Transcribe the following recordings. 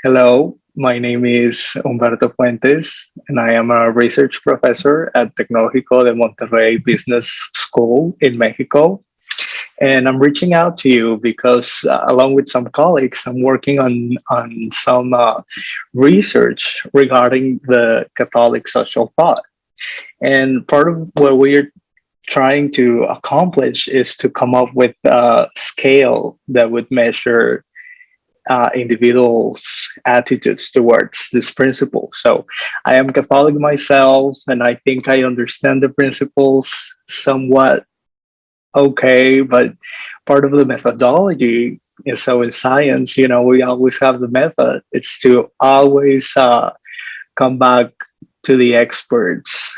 Hello, my name is Humberto Fuentes, and I am a research professor at Tecnológico de Monterrey Business School in Mexico. And I'm reaching out to you because, along with some colleagues, I'm working on some research regarding the Catholic social thought. And part of what we're trying to accomplish is to come up with a scale that would measure individuals' attitudes towards this principle. So I am Catholic myself, and I think I understand the principles somewhat okay, but part of the methodology is so in science, we always have the method. It's to always come back to the experts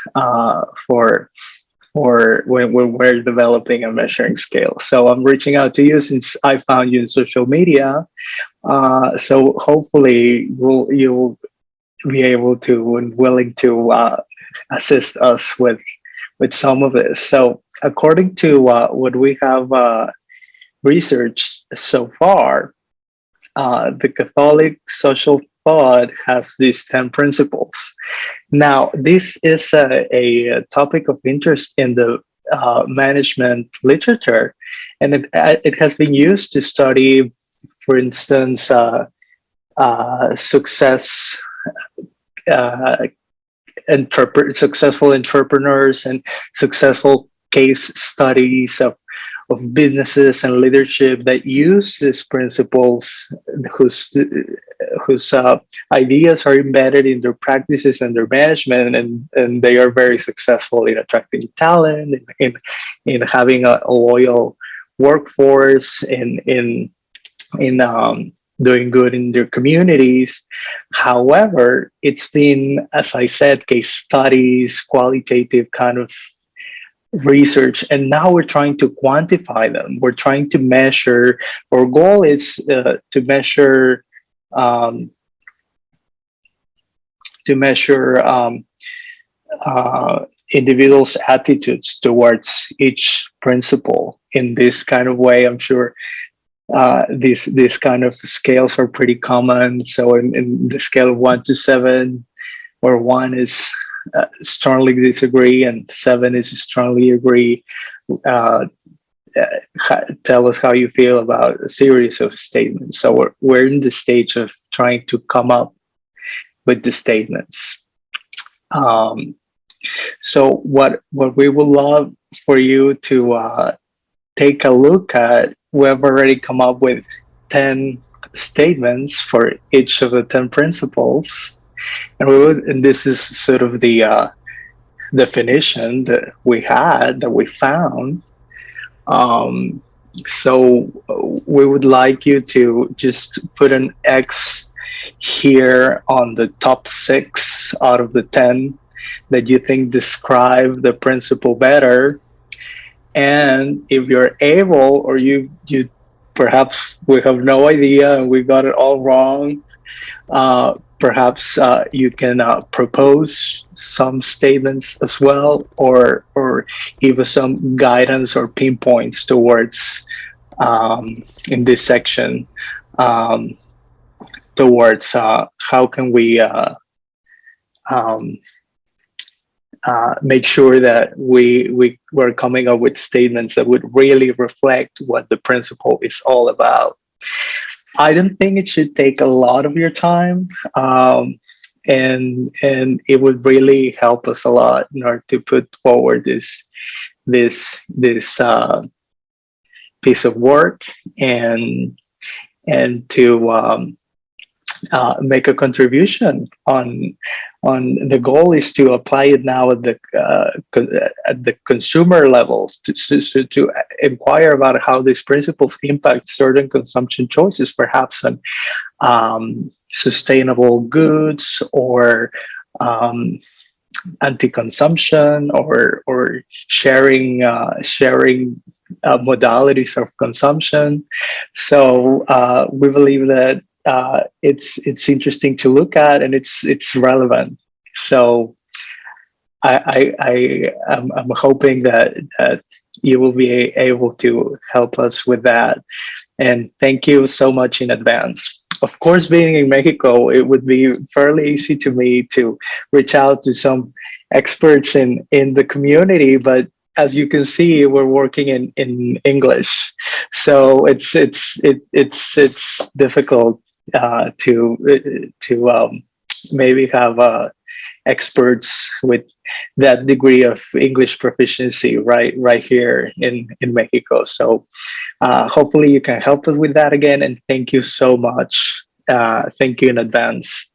for when we're developing a measuring scale. So I'm reaching out to you since I found you in social media. So hopefully you'll be able to and willing to assist us with some of this. So according to what we have researched so far, the Catholic social thought has these 10 principles. Now, this is a topic of interest in the management literature, and it has been used to study, for instance, success, uh, successful entrepreneurs, and successful case studies of businesses and leadership that use these principles, whose ideas are embedded in their practices and their management, and they are very successful in attracting talent, in having a loyal workforce, in doing good in their communities. However, it's been, as I said, case studies, qualitative kind of research, and now we're trying to quantify them. We're trying to measure. Our goal is to measure um, individuals' attitudes towards each principle in this kind of way. I'm sure these kind of scales are pretty common. So in the scale of 1 to 7, where 1 is strongly disagree and 7 is strongly agree, uh, tell us how you feel about a series of statements. So we're in the stage of trying to come up with the statements. Um, so what we would love for you to take a look at, we have already come up with 10 statements for each of the 10 principles. And this is sort of the definition that we found. Um, so we would like you to just put an X here on the top 6 out of the 10 that you think describe the principle better. And if you're able, or you perhaps we have no idea and we got it all wrong, perhaps you can propose some statements as well, or give us some guidance or pinpoints towards in this section, um, towards how can we um, make sure that we're coming up with statements that would really reflect what the principle is all about. I don't think it should take a lot of your time, and it would really help us a lot in order to put forward this piece of work, and to make a contribution on the goal is to apply it now at the consumer level, to inquire about how these principles impact certain consumption choices, perhaps on sustainable goods, or um, anti-consumption, or sharing modalities of consumption. So we believe that it's interesting to look at, and it's relevant. So I'm hoping that you will be able to help us with that. And thank you so much in advance. Of course, being in Mexico, it would be fairly easy to me to reach out to some experts in the community, but as you can see, we're working in English, so it's difficult to maybe have experts with that degree of English proficiency right here in Mexico. So hopefully you can help us with that again, and thank you so much. Thank you in advance.